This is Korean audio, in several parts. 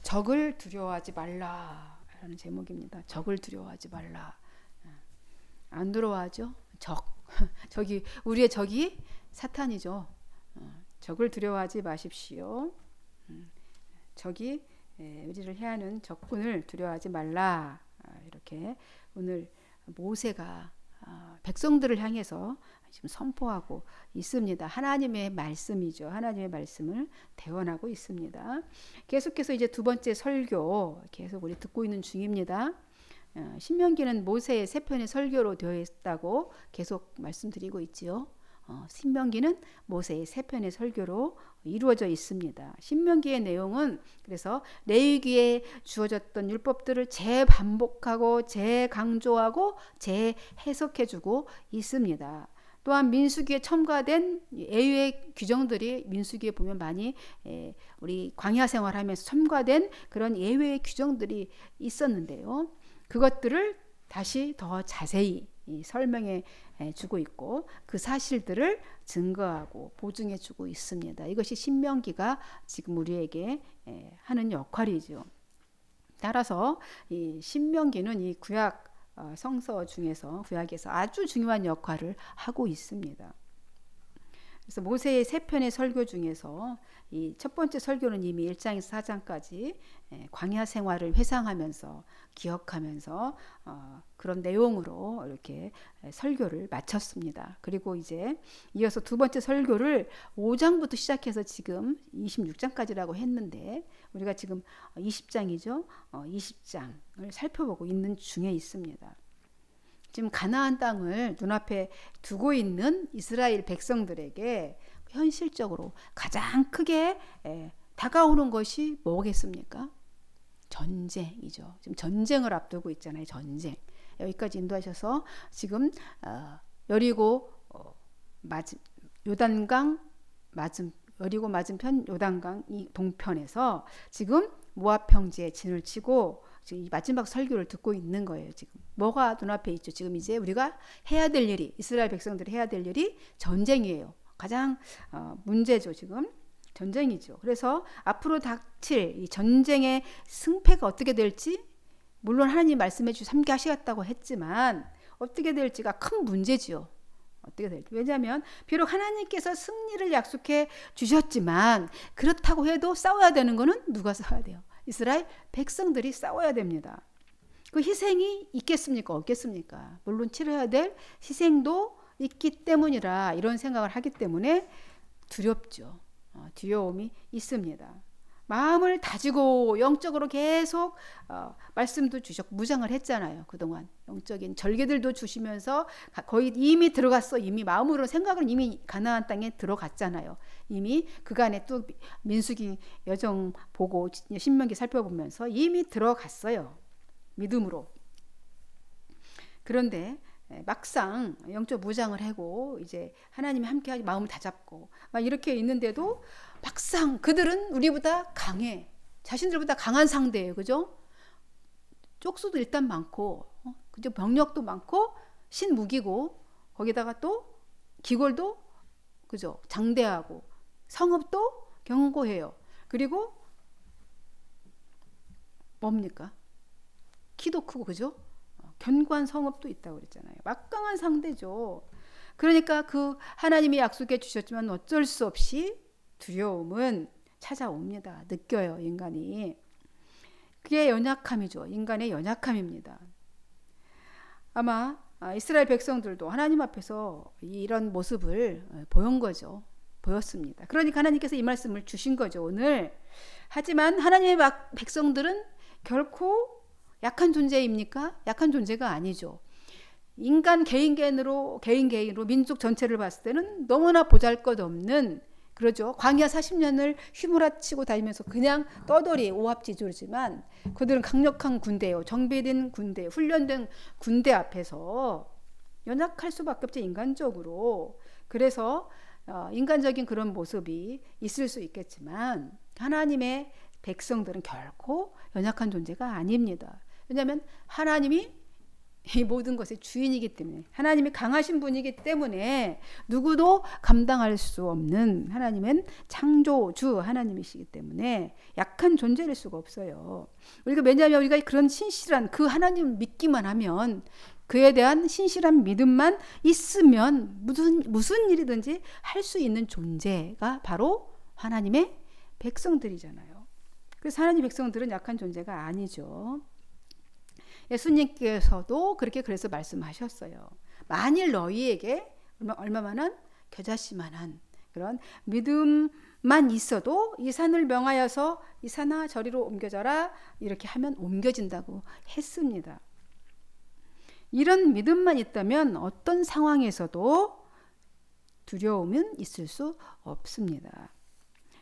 적을 두려워하지 말라라는 제목입니다. 적을 두려워하지 말라. 안 두려워하죠? 적. 적이 우리의 적이 사탄이죠. 적을 두려워하지 마십시오. 적이 우리를 해하는 적군을 두려워하지 말라. 이렇게 오늘 모세가 백성들을 향해서 지금 선포하고 있습니다. 하나님의 말씀이죠. 하나님의 말씀을 대언하고 있습니다. 계속해서 이제 두 번째 설교 계속 우리 듣고 있는 중입니다. 신명기는 모세의 세 편의 설교로 되어 있다고 계속 말씀드리고 있지요. 신명기는 모세의 세 편의 설교로 이루어져 있습니다. 신명기의 내용은 그래서 레위기에 주어졌던 율법들을 재반복하고 재강조하고 재해석해주고 있습니다. 또한 민수기에 첨가된 예외의 규정들이 민수기에 보면 많이 우리 광야 생활하면서 첨가된 그런 예외의 규정들이 있었는데요. 그것들을 다시 더 자세히 설명해 주고 있고 그 사실들을 증거하고 보증해 주고 있습니다. 이것이 신명기가 지금 우리에게 하는 역할이죠. 따라서 이 신명기는 이 구약 성서 중에서 구약에서 아주 중요한 역할을 하고 있습니다. 그래서 모세의 세 편의 설교 중에서 이 첫 번째 설교는 이미 1장에서 4장까지 광야 생활을 회상하면서 기억하면서 그런 내용으로 이렇게 설교를 마쳤습니다. 그리고 이제 이어서 두 번째 설교를 5장부터 시작해서 지금 26장까지라고 했는데 우리가 지금 20장이죠. 20장을 살펴보고 있는 중에 있습니다. 지금 가나안 땅을 눈앞에 두고 있는 이스라엘 백성들에게 현실적으로 가장 크게 다가오는 것이 뭐겠습니까? 전쟁이죠. 지금 전쟁을 앞두고 있잖아요. 전쟁. 여기까지 인도하셔서 지금 여리고 요단강 여리고 맞은편 요단강 이 동편에서 지금 모압 평지에 진을 치고 지금 이 마지막 설교를 듣고 있는 거예요. 지금 뭐가 눈앞에 있죠? 지금 이제 우리가 해야 될 일이 이스라엘 백성들이 해야 될 일이 전쟁이에요. 가장 문제죠. 지금 전쟁이죠. 그래서 앞으로 닥칠 이 전쟁의 승패가 어떻게 될지 물론 하나님 말씀해 주셔서 함께 하시겠다고 했지만 어떻게 될지가 큰 문제지요. 어떻게 될지. 왜냐하면 비록 하나님께서 승리를 약속해 주셨지만 그렇다고 해도 싸워야 되는 거는 누가 싸워야 돼요? 이스라엘 백성들이 싸워야 됩니다. 그 희생이 있겠습니까? 없겠습니까? 물론 치러야 될 희생도 있기 때문이라 이런 생각을 하기 때문에 두렵죠. 두려움이 있습니다. 마음을 다지고 영적으로 계속 말씀도 주셨고 무장을 했잖아요. 그동안 영적인 절개들도 주시면서 거의 이미 들어갔어. 이미 마음으로 생각은 이미 가나안 땅에 들어갔잖아요. 이미 그간에 또 민수기 여정 보고 신명기 살펴보면서 이미 들어갔어요. 믿음으로. 그런데 막상 영적 무장을 하고 이제 하나님이 함께하기 마음을 다잡고 막 이렇게 있는데도 막상 그들은 우리보다 강해. 자신들보다 강한 상대예요. 그죠? 쪽수도 일단 많고 그죠? 병력도 많고 신무기고 거기다가 또 기골도 그죠? 장대하고 성읍도 견고해요. 그리고 뭡니까? 키도 크고 그죠? 견고한 성읍도 있다고 그랬잖아요. 막강한 상대죠. 그러니까 그 하나님이 약속해 주셨지만 어쩔 수 없이 두려움은 찾아옵니다. 느껴요, 인간이. 그게 연약함이죠. 인간의 연약함입니다. 아마 이스라엘 백성들도 하나님 앞에서 이런 모습을 보인 거죠. 보였습니다. 그러니까 하나님께서 이 말씀을 주신 거죠, 오늘. 하지만 하나님의 백성들은 결코 약한 존재입니까? 약한 존재가 아니죠. 인간 개인으로 민족 전체를 봤을 때는 너무나 보잘것없는 그러죠. 광야 40년을 휘몰아치고 다니면서 그냥 떠돌이 오합지졸이지만 그들은 강력한 군대예요. 정비된 군대, 훈련된 군대 앞에서 연약할 수밖에 없죠. 인간적으로. 그래서 인간적인 그런 모습이 있을 수 있겠지만 하나님의 백성들은 결코 연약한 존재가 아닙니다. 왜냐하면 하나님이 이 모든 것의 주인이기 때문에, 하나님이 강하신 분이기 때문에 누구도 감당할 수 없는, 하나님은 창조주 하나님이시기 때문에 약한 존재일 수가 없어요. 우리가, 왜냐하면 우리가 그런 신실한 그 하나님을 믿기만 하면, 그에 대한 신실한 믿음만 있으면 무슨 일이든지 할 수 있는 존재가 바로 하나님의 백성들이잖아요. 그래서 하나님 백성들은 약한 존재가 아니죠. 예수님께서도 그렇게 그래서 말씀하셨어요. 만일 너희에게 얼마만한 겨자씨만한 그런 믿음만 있어도 이 산을 명하여서 이 산아 저리로 옮겨져라, 이렇게 하면 옮겨진다고 했습니다. 이런 믿음만 있다면 어떤 상황에서도 두려움은 있을 수 없습니다.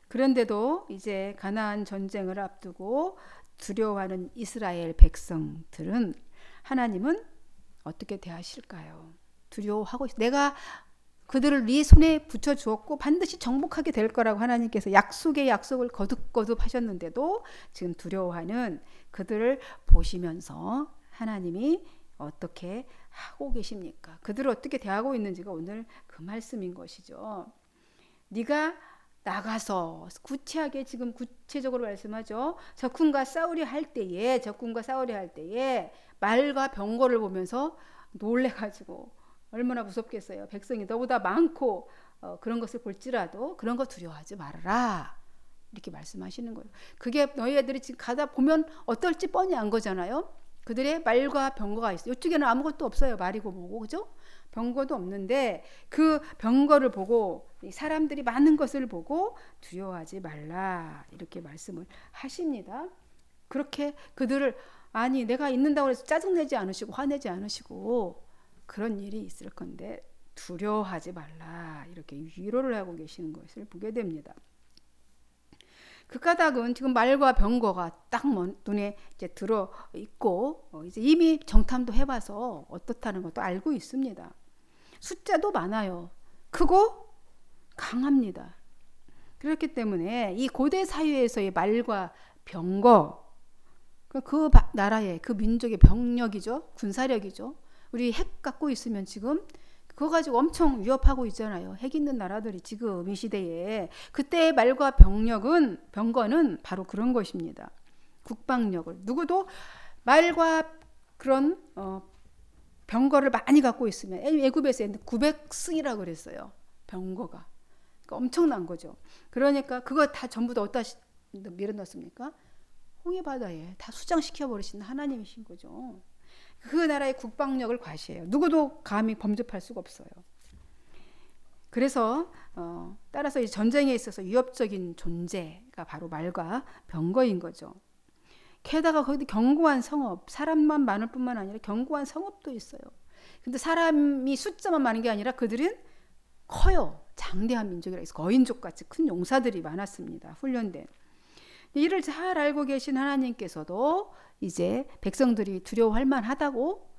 그런데도 이제 가나안 전쟁을 앞두고 두려워하는 이스라엘 백성들은 하나님은 어떻게 대하실까요? 두려워하고, 내가 그들을 네 손에 붙여주었고 반드시 정복하게 될 거라고 하나님께서 약속을 거듭거듭 하셨는데도 지금 두려워하는 그들을 보시면서 하나님이 어떻게 하고 계십니까? 그들을 어떻게 대하고 있는지가 오늘 그 말씀인 것이죠. 네가 나가서, 구체하게 지금 구체적으로 말씀하죠. 적군과 싸우려 할 때에 말과 병거를 보면서 놀래가지고 얼마나 무섭겠어요. 백성이 너보다 많고 그런 것을 볼지라도 그런 거 두려워하지 말아라, 이렇게 말씀하시는 거예요. 그게 너희 애들이 지금 가다 보면 어떨지 뻔히 안 거잖아요. 그들의 말과 병거가 있어요. 이쪽에는 아무것도 없어요. 말이고 뭐고, 그죠? 병거도 없는데 그 병거를 보고, 사람들이 많은 것을 보고 두려워하지 말라, 이렇게 말씀을 하십니다. 그렇게 그들을, 아니 내가 있는다고 해서 짜증내지 않으시고 화내지 않으시고 그런 일이 있을 건데 두려워하지 말라, 이렇게 위로를 하고 계시는 것을 보게 됩니다. 그 까닭은 지금 말과 병거가 딱 눈에 이제 들어 있고, 이제 이미 정탐도 해봐서 어떻다는 것도 알고 있습니다. 숫자도 많아요. 크고 강합니다. 그렇기 때문에 이 고대 사회에서의 말과 병거, 그 나라의, 그 민족의 병력이죠. 군사력이죠. 우리 핵 갖고 있으면 지금 그거 가지고 엄청 위협하고 있잖아요. 핵 있는 나라들이 지금 이 시대에. 그때의 말과 병거는 바로 그런 것입니다. 국방력을, 누구도 말과 그런 병거를 많이 갖고 있으면, 애굽에서 900승이라고 그랬어요. 병거가. 그러니까 엄청난 거죠. 그러니까 그거 다 전부 다 어디다 밀어넣습니까? 홍해바다에 다 수장시켜 버리시는 하나님이신 거죠. 그 나라의 국방력을 과시해요. 누구도 감히 범접할 수가 없어요. 그래서 따라서 이 전쟁에 있어서 위협적인 존재가 바로 말과 병거인 거죠. 게다가 거기 견고한 성읍, 사람만 많을 뿐만 아니라 견고한 성읍도 있어요. 근데 사람이 숫자만 많은 게 아니라 그들은 커요. 장대한 민족이라 해서 거인족같이 큰 용사들이 많았습니다. 훈련된. 이를 잘 알고 계신 하나님께서도 이제 백성들이 두려워할 만하다고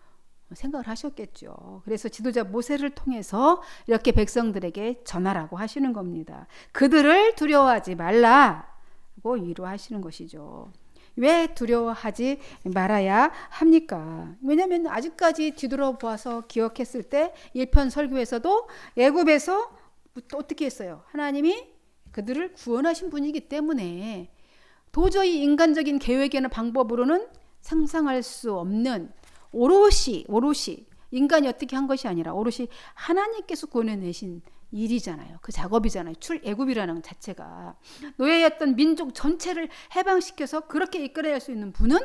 생각을 하셨겠죠. 그래서 지도자 모세를 통해서 이렇게 백성들에게 전하라고 하시는 겁니다. 그들을 두려워하지 말라고 위로하시는 것이죠. 왜 두려워하지 말아야 합니까? 왜냐하면 아직까지 뒤돌아보아서 기억했을 때 1편 설교에서도 애굽에서 또 어떻게 했어요? 하나님이 그들을 구원하신 분이기 때문에 도저히 인간적인 계획이나 방법으로는 상상할 수 없는, 오롯이 인간이 어떻게 한 것이 아니라 오롯이 하나님께서 구원해내신 일이잖아요. 그 작업이잖아요. 출애굽이라는 자체가. 노예였던 민족 전체를 해방시켜서 그렇게 이끌어낼 수 있는 분은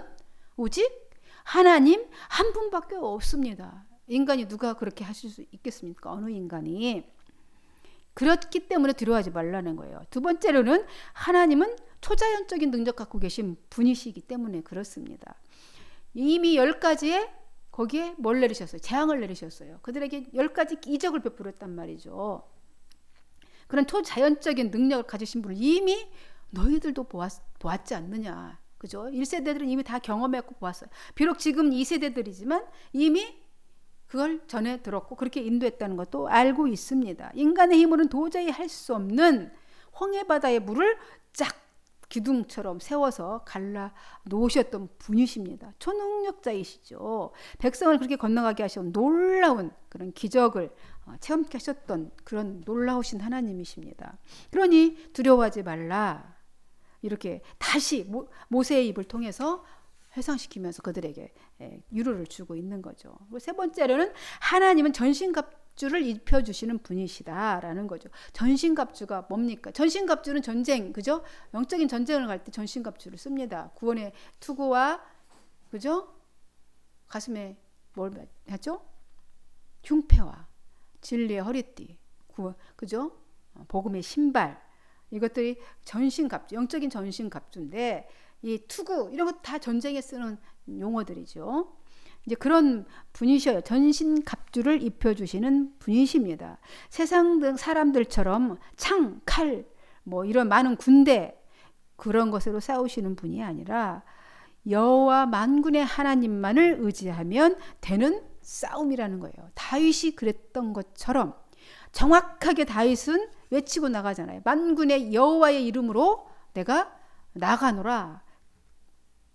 오직 하나님 한 분밖에 없습니다. 인간이 누가 그렇게 하실 수 있겠습니까? 어느 인간이. 그렇기 때문에 두려워하지 말라는 거예요. 두 번째로는 하나님은 초자연적인 능력 갖고 계신 분이시기 때문에 그렇습니다. 이미 10가지의 거기에 뭘 내리셨어요? 재앙을 내리셨어요. 그들에게 10가지 이적을 베풀었단 말이죠. 그런 초자연적인 능력을 가지신 분을 이미 너희들도 보았지 않느냐. 그죠? 1세대들은 이미 다 경험했고 보았어요. 비록 지금 2세대들이지만 이미 그걸 전에 들었고 그렇게 인도했다는 것도 알고 있습니다. 인간의 힘으로는 도저히 할 수 없는 홍해바다의 물을 쫙 기둥처럼 세워서 갈라 놓으셨던 분이십니다. 초능력자이시죠. 백성을 그렇게 건너가게 하신 놀라운 그런 기적을 체험케 하셨던 그런 놀라우신 하나님이십니다. 그러니 두려워하지 말라. 이렇게 다시 모세의 입을 통해서 회상시키면서 그들에게 위로를 주고 있는 거죠. 세 번째로는 하나님은 전신갑주를 입혀주시는 분이시다라는 거죠. 전신갑주가 뭡니까? 전신갑주는 전쟁, 그죠? 영적인 전쟁을 갈 때 전신갑주를 씁니다. 구원의 투구와, 그죠? 가슴에 뭘 하죠? 흉패와 진리의 허리띠, 그죠? 복음의 신발, 이것들이 전신갑주, 영적인 전신갑주인데 이 투구 이런 거 다 전쟁에 쓰는 용어들이죠. 이제 그런 분이셔요. 전신갑주를 입혀주시는 분이십니다. 세상 등 사람들처럼 창, 칼, 뭐 이런 많은 군대 그런 것으로 싸우시는 분이 아니라 여호와 만군의 하나님만을 의지하면 되는 싸움이라는 거예요. 다윗이 그랬던 것처럼 정확하게 다윗은 외치고 나가잖아요. 만군의 여호와의 이름으로 내가 나가노라.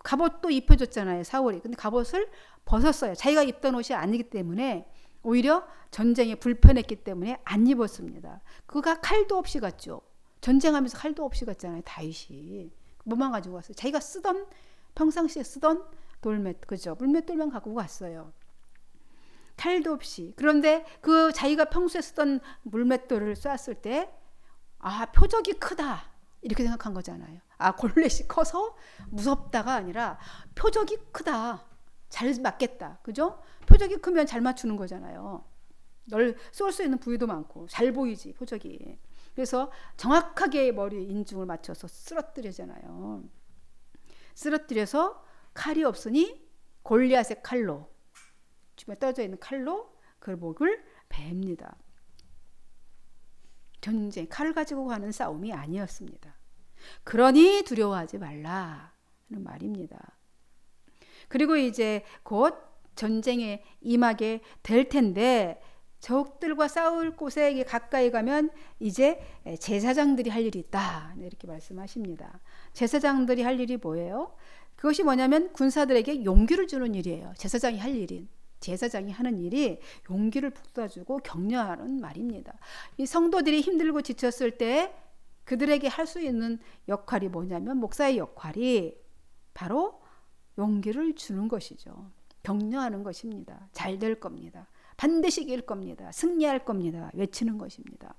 갑옷도 입혀줬잖아요, 사울이. 근데 갑옷을 벗었어요. 자기가 입던 옷이 아니기 때문에 오히려 전쟁에 불편했기 때문에 안 입었습니다. 그가 칼도 없이 갔죠. 전쟁하면서 칼도 없이 갔잖아요, 다윗이. 뭐만 가지고 갔어요? 자기가 쓰던 평상시에 쓰던 돌맷, 그죠? 물맷돌만 갖고 갔어요. 칼도 없이. 그런데 그 자기가 평소에 쓰던 물맷돌을 쐈을 때 표적이 크다 이렇게 생각한 거잖아요. 골렛이 커서 무섭다가 아니라 표적이 크다, 잘 맞겠다, 그죠? 표적이 크면 잘 맞추는 거잖아요. 널 쏠 수 있는 부위도 많고 잘 보이지, 표적이. 그래서 정확하게 머리 인중을 맞춰서 쓰러뜨리잖아요. 쓰러뜨려서 칼이 없으니 골리앗의 칼로, 주변에 떨어져 있는 칼로 그 목을 베입니다. 전쟁, 칼을 가지고 가는 싸움이 아니었습니다. 그러니 두려워하지 말라는 말입니다. 그리고 이제 곧 전쟁에 임하게 될 텐데 적들과 싸울 곳에 가까이 가면 이제 제사장들이 할 일이 있다, 이렇게 말씀하십니다. 제사장들이 할 일이 뭐예요? 그것이 뭐냐면 군사들에게 용기를 주는 일이에요. 제사장이 할 일인, 제사장이 하는 일이 용기를 북돋아주고 격려하는 말입니다. 이 성도들이 힘들고 지쳤을 때 그들에게 할 수 있는 역할이 뭐냐면, 목사의 역할이 바로 용기를 주는 것이죠. 격려하는 것입니다. 잘 될 겁니다. 반드시 이길 겁니다. 승리할 겁니다. 외치는 것입니다.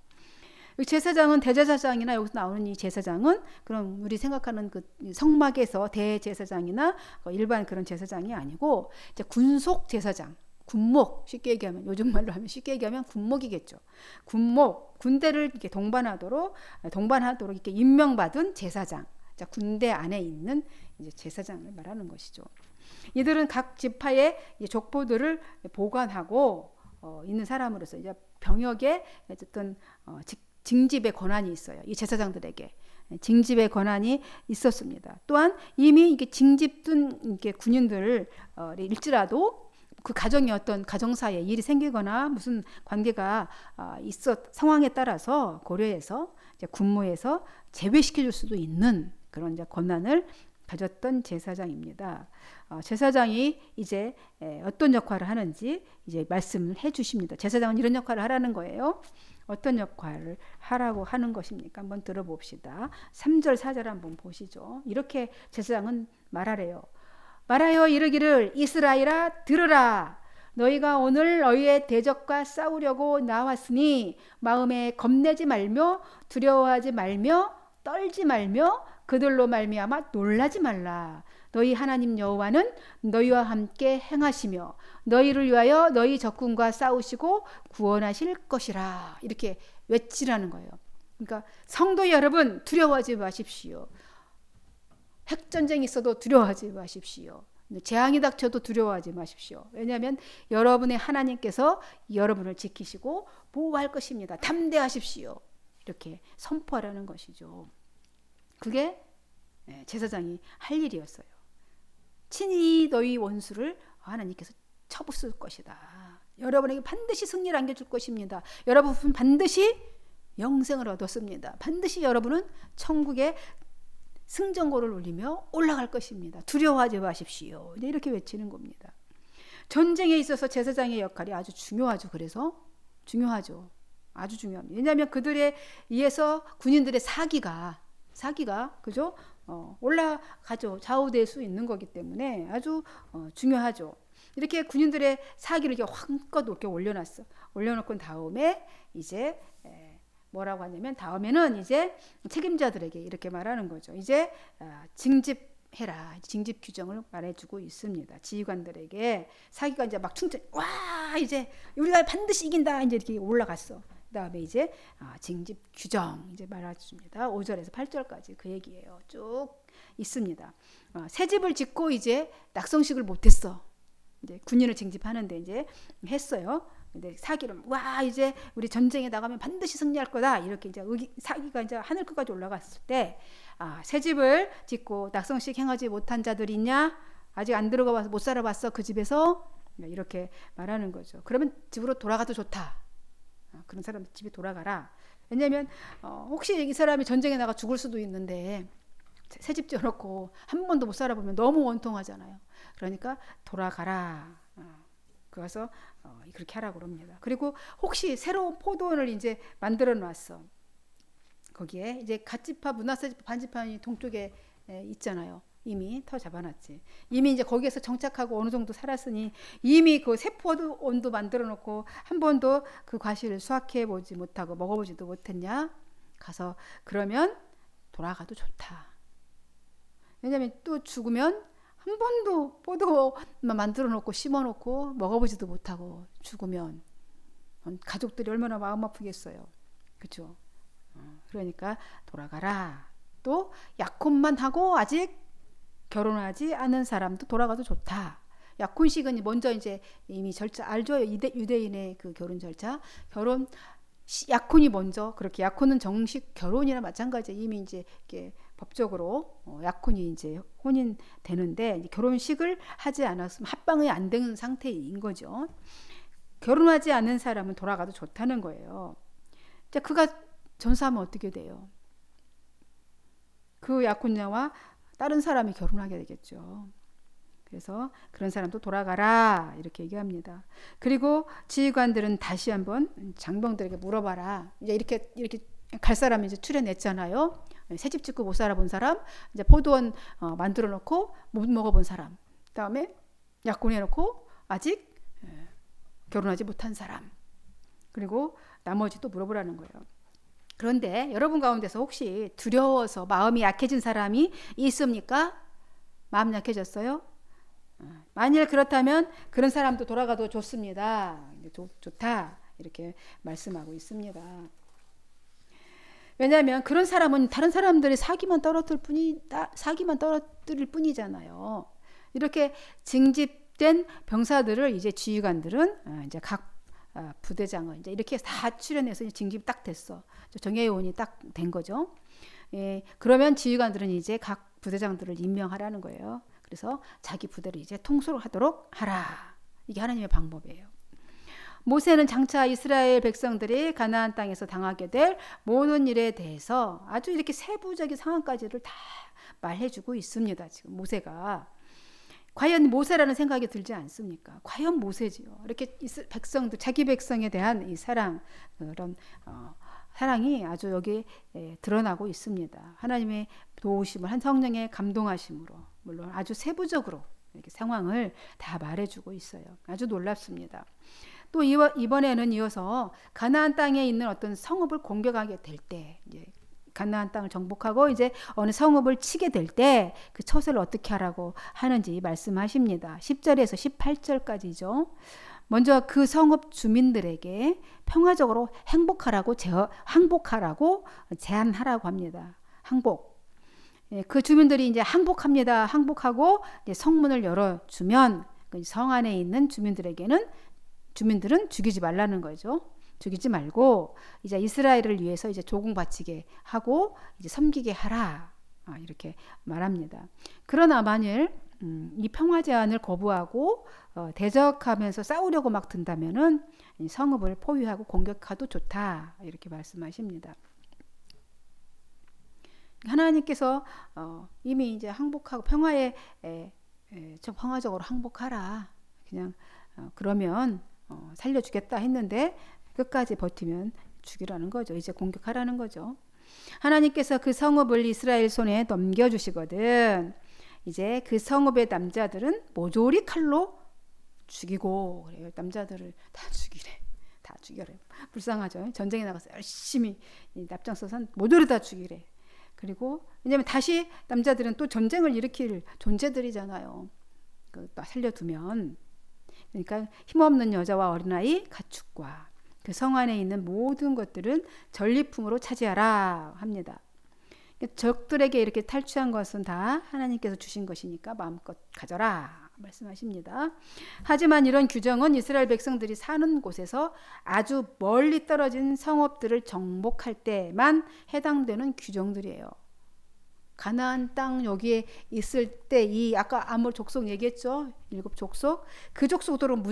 제사장은, 대제사장이나 여기서 나오는 이 제사장은 그럼 우리 생각하는 그 성막에서 대제사장이나 일반 그런 제사장이 아니고 이제 군속 제사장, 군목, 쉽게 얘기하면, 요즘 말로 하면 쉽게 얘기하면 군목이겠죠. 군목, 군대를 이렇게 동반하도록 이렇게 임명받은 제사장, 자, 군대 안에 있는 이제 제사장을 말하는 것이죠. 이들은 각 지파의 족보들을 보관하고 있는 사람으로서 이제 병역에 어쨌든 징집의 권한이 있어요. 이 제사장들에게 징집의 권한이 있었습니다. 또한 이미 이게 징집된 이렇게 군인들을 일지라도 그 가정이 어떤 가정사에 일이 생기거나 무슨 관계가 상황에 따라서 고려해서 이제 군무에서 제외시켜줄 수도 있는 그런 이제 권한을 가졌던 제사장입니다. 제사장이 이제 어떤 역할을 하는지 이제 말씀을 해주십니다. 제사장은 이런 역할을 하라는 거예요. 어떤 역할을 하라고 하는 것입니까? 한번 들어봅시다. 3절 4절 한번 보시죠. 이렇게 제사장은 말하래요. 말하여 이르기를, 이스라엘아 들으라. 너희가 오늘 너희의 대적과 싸우려고 나왔으니 마음에 겁내지 말며 두려워하지 말며 떨지 말며 그들로 말미암아 놀라지 말라. 너희 하나님 여호와는 너희와 함께 행하시며 너희를 위하여 너희 적군과 싸우시고 구원하실 것이라. 이렇게 외치라는 거예요. 그러니까 성도 여러분, 두려워하지 마십시오. 핵전쟁이 있어도 두려워하지 마십시오. 재앙이 닥쳐도 두려워하지 마십시오. 왜냐하면 여러분의 하나님께서 여러분을 지키시고 보호할 것입니다. 담대하십시오. 이렇게 선포하라는 것이죠. 그게 제사장이 할 일이었어요. 친히 너희 원수를 하나님께서 쳐부술 것이다. 여러분에게 반드시 승리를 안겨줄 것입니다. 여러분은 반드시 영생을 얻었습니다. 반드시 여러분은 천국에 승전고를 울리며 올라갈 것입니다. 두려워하지 마십시오. 이제 이렇게 외치는 겁니다. 전쟁에 있어서 제사장의 역할이 아주 중요하죠. 그래서 중요하죠. 아주 중요합니다. 왜냐하면 그들에 의해서 군인들의 사기가 그죠? 올라가죠. 좌우될 수 있는 거기 때문에 아주 중요하죠. 이렇게 군인들의 사기를 이렇게 한껏 높게 올려놓고 다음에 이제 뭐라고 하냐면 다음에는 이제 책임자들에게 이렇게 말하는 거죠. 이제 징집해라. 징집 규정을 말해주고 있습니다. 지휘관들에게 사기가 이제 막 충천. 와 이제 우리가 반드시 이긴다. 이제 이렇게 올라갔어. 그다음에 이제 징집 규정 이제 말해줍니다. 5절에서 8절까지 그 얘기예요. 쭉 있습니다. 새 집을 짓고 이제 낙성식을 못했어. 이제 군인을 징집하는데 이제 했어요. 근데 사기를 와 이제 우리 전쟁에 나가면 반드시 승리할 거다 이렇게 이제 사기가 이제 하늘 끝까지 올라갔을 때 새 집을 짓고 낙성식 행하지 못한 자들이 있냐? 아직 안 들어가 봐서 못 살아봤어 그 집에서 이렇게 말하는 거죠. 그러면 집으로 돌아가도 좋다. 그런 사람 집에 돌아가라. 왜냐하면 혹시 이 사람이 전쟁에 나가 죽을 수도 있는데 새 집 지어놓고 한 번도 못 살아보면 너무 원통하잖아요. 그러니까 돌아가라. 그래서 그렇게 하라고 그럽니다. 그리고 혹시 새로운 포도원을 이제 만들어 놨어. 거기에 이제 갓지파, 문하세지파, 반지파이 동쪽에 있잖아요. 이미 터 잡아놨지. 이미 이제 거기에서 정착하고 어느 정도 살았으니 이미 그 새 포도원도 만들어 놓고 한 번도 그 과실을 수확해 보지 못하고 먹어보지도 못했냐? 가서 그러면 돌아가도 좋다. 왜냐면 또 죽으면 한 번도 포도만 만들어 놓고 심어 놓고 먹어보지도 못하고 죽으면 가족들이 얼마나 마음 아프겠어요. 그렇죠? 그러니까 돌아가라. 또 약혼만 하고 아직 결혼하지 않은 사람도 돌아가도 좋다. 약혼식은 먼저 이제 이미 절차 알죠? 유대인의 그 결혼 절차. 약혼이 먼저 그렇게 약혼은 정식 결혼이나 마찬가지 이미 이제 이렇게 법적으로 약혼이 이제 혼인 되는데 결혼식을 하지 않았으면 합방이 안 되는 상태인 거죠. 결혼하지 않은 사람은 돌아가도 좋다는 거예요. 자, 그가 전사하면 어떻게 돼요? 그 약혼녀와 다른 사람이 결혼하게 되겠죠. 그래서 그런 사람도 돌아가라 이렇게 얘기합니다. 그리고 지휘관들은 다시 한번 장병들에게 물어봐라. 이제 이렇게 갈 사람이 이제 출연했잖아요. 새집 짓고 못 살아본 사람, 이제 포도원 만들어 놓고 못 먹어본 사람, 그다음에 약혼해 놓고 아직 결혼하지 못한 사람, 그리고 나머지도 물어보라는 거예요. 그런데 여러분 가운데서 혹시 두려워서 마음이 약해진 사람이 있습니까? 마음 약해졌어요? 만일 그렇다면 그런 사람도 돌아가도 좋습니다. 좋다 이렇게 말씀하고 있습니다. 왜냐하면 그런 사람은 다른 사람들이 사기만 떨어뜨릴 뿐이잖아요. 이렇게 징집된 병사들을 이제 지휘관들은 이제 각 부대장을 이제 이렇게 다 출연해서 징집이 딱 됐어. 정예요원이 딱 된 거죠. 그러면 지휘관들은 이제 각 부대장들을 임명하라는 거예요. 그래서 자기 부대를 이제 통솔을 하도록 하라. 이게 하나님의 방법이에요. 모세는 장차 이스라엘 백성들이 가나안 땅에서 당하게 될 모든 일에 대해서 아주 이렇게 세부적인 상황까지를 다 말해주고 있습니다. 지금 모세가. 과연 모세라는 생각이 들지 않습니까? 과연 모세지요. 이렇게 백성들, 자기 백성에 대한 이 사랑, 그런 사랑이 아주 여기 드러나고 있습니다. 하나님의 도우심을 한 성령의 감동하심으로 물론 아주 세부적으로 이렇게 상황을 다 말해주고 있어요. 아주 놀랍습니다. 또 이번에는 이어서 가나안 땅에 있는 어떤 성읍을 공격하게 될 때, 이제 가나안 땅을 정복하고 이제 어느 성읍을 치게 될 때 그 처세를 어떻게 하라고 하는지 말씀하십니다. 10절에서 18절까지죠. 먼저 그 성읍 주민들에게 평화적으로 항복하라고 제안하라고 합니다. 항복. 그 주민들이 이제 항복합니다. 항복하고 이제 성문을 열어주면 성 안에 있는 주민들은 죽이지 말라는 거죠. 죽이지 말고 이제 이스라엘을 위해서 이제 조공 바치게 하고 이제 섬기게 하라. 이렇게 말합니다. 그러나 만일 이 평화 제안을 거부하고 대적하면서 싸우려고 막 든다면은 이 성읍을 포위하고 공격하도 좋다. 이렇게 말씀하십니다. 하나님께서 이미 이제 항복하고 평화에 좀 평화적으로 항복하라. 그냥 그러면 살려주겠다 했는데 끝까지 버티면 죽이라는 거죠. 이제 공격하라는 거죠. 하나님께서 그 성읍을 이스라엘 손에 넘겨주시거든. 이제 그 성읍의 남자들은 모조리 칼로 죽이고 그래요. 남자들을 다 죽이래. 다 죽여래. 불쌍하죠. 전쟁에 나가서 열심히 앞장서서 모조리 다 죽이래. 그리고 왜냐면 다시 남자들은 또 전쟁을 일으킬 존재들이잖아요. 또 살려두면. 그러니까 힘없는 여자와 어린아이, 가축과 그 성 안에 있는 모든 것들은 전리품으로 차지하라 합니다. 적들에게 이렇게 탈취한 것은 다 하나님께서 주신 것이니까 마음껏 가져라 말씀하십니다. 하지만 이런 규정은 이스라엘 백성들이 사는 곳에서 아주 멀리 떨어진 성읍들을 정복할 때만 해당되는 규정들이에요. 가나안 땅 여기에 있을 때 이 아까 아몰 족속 얘기했죠. 7족속. 그 족속들은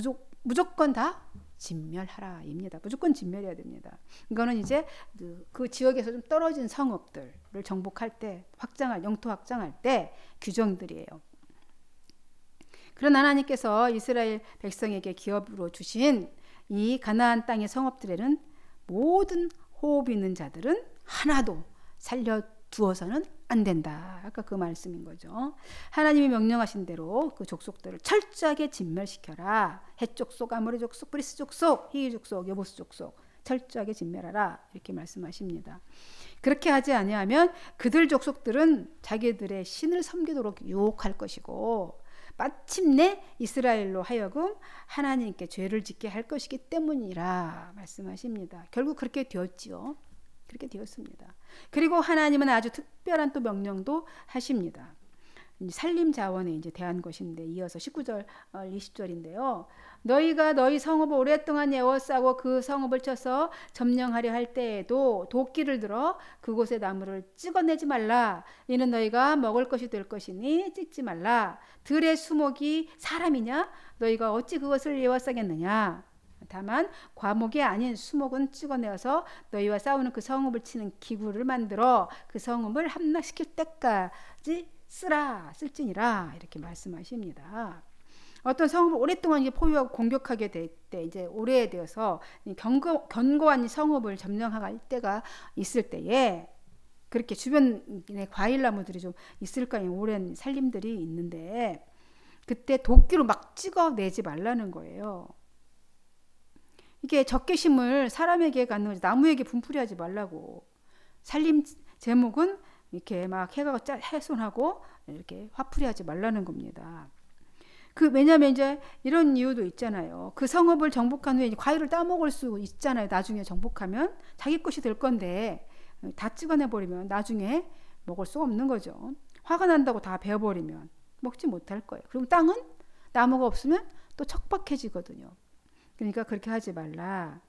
무조건 다 진멸하라입니다. 무조건 진멸해야 됩니다. 이거는 이제 그 지역에서 좀 떨어진 성읍들을 정복할 때 영토 확장할 때 규정들이에요. 그런 하나님께서 이스라엘 백성에게 기업으로 주신 이 가나안 땅의 성읍들에는 모든 호흡 있는 자들은 하나도 살려두어서는 안 된다. 아까 그 말씀인 거죠. 하나님이 명령하신 대로 그 족속들을 철저하게 진멸시켜라. 헷 족속, 아모리 족속, 브리스 족속, 히위 족속, 여보스 족속 철저하게 진멸하라. 이렇게 말씀하십니다. 그렇게 하지 아니하면 그들 족속들은 자기들의 신을 섬기도록 유혹할 것이고 마침내 이스라엘로 하여금 하나님께 죄를 짓게 할 것이기 때문이라 말씀하십니다. 결국 그렇게 되었지요. 그렇게 되었습니다. 그리고 하나님은 아주 특별한 또 명령도 하십니다. 살림 자원에 이제 대한 것인데 이어서 19절, 20절인데요. 너희가 너희 성읍을 오랫동안 에워싸고 그 성읍을 쳐서 점령하려 할 때에도 도끼를 들어 그곳의 나무를 찍어내지 말라. 이는 너희가 먹을 것이 될 것이니 찍지 말라. 들의 수목이 사람이냐? 너희가 어찌 그것을 에워싸겠느냐? 다만 과목이 아닌 수목은 찍어내어서 너희와 싸우는 그 성읍을 치는 기구를 만들어 그 성읍을 함락시킬 때까지 쓸지니라 이렇게 말씀하십니다. 어떤 성읍을 오랫동안 포위하고 공격하게 될 때 이제 오래되어서 견고한 성읍을 점령할 때가 있을 때에 그렇게 주변에 과일나무들이 좀 있을 거 아니에요. 오랜 살림들이 있는데 그때 도끼로 막 찍어내지 말라는 거예요. 이게 적개심을 사람에게 갖는 나무에게 분풀이하지 말라고. 살림 제목은 이렇게 막 해가 훼손하고 이렇게 화풀이하지 말라는 겁니다. 왜냐면 이제 이런 이유도 있잖아요. 그 성읍을 정복한 후에 과일을 따먹을 수 있잖아요. 나중에 정복하면 자기 것이 될 건데 다 찍어내버리면 나중에 먹을 수 없는 거죠. 화가 난다고 다 베어버리면 먹지 못할 거예요. 그럼 땅은 나무가 없으면 또 척박해지거든요. 그러니까 그렇게 하지 말라.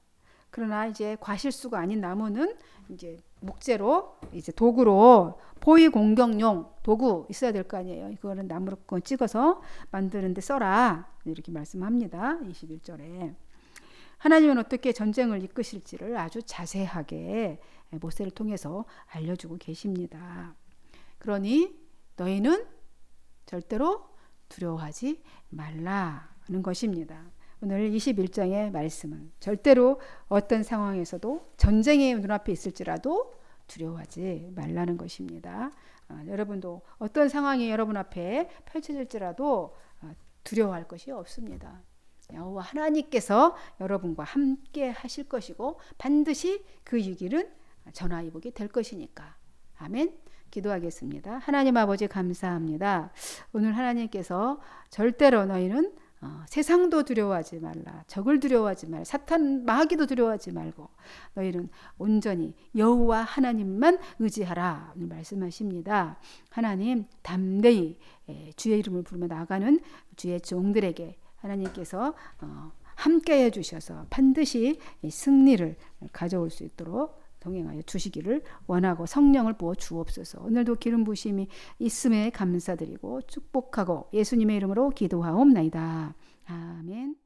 그러나 이제 과실수가 아닌 나무는 이제 목재로 이제 도구로 포위 공격용 도구 있어야 될 거 아니에요. 이거는 나무로 찍어서 만드는데 써라. 이렇게 말씀합니다. 21절에. 하나님은 어떻게 전쟁을 이끄실지를 아주 자세하게 모세를 통해서 알려주고 계십니다. 그러니 너희는 절대로 두려워하지 말라는 것입니다. 오늘 21장의 말씀은 절대로 어떤 상황에서도 전쟁이 눈앞에 있을지라도 두려워하지 말라는 것입니다. 여러분도 어떤 상황이 여러분 앞에 펼쳐질지라도 두려워할 것이 없습니다. 여호와 하나님께서 여러분과 함께 하실 것이고 반드시 그 위기는 전화위복이 될 것이니까. 아멘. 기도하겠습니다. 하나님 아버지 감사합니다. 오늘 하나님께서 절대로 너희는 세상도 두려워하지 말라. 적을 두려워하지 말라. 사탄 마귀도 두려워하지 말고 너희는 온전히 여호와 하나님만 의지하라. 오늘 말씀하십니다. 하나님 담대히 주의 이름을 부르며 나가는 주의 종들에게 하나님께서 함께 해주셔서 반드시 승리를 가져올 수 있도록 동행하여 주시기를 원하고 성령을 부어 주옵소서. 오늘도 기름 부심이 있음에 감사드리고 축복하고 예수님의 이름으로 기도하옵나이다. 아멘.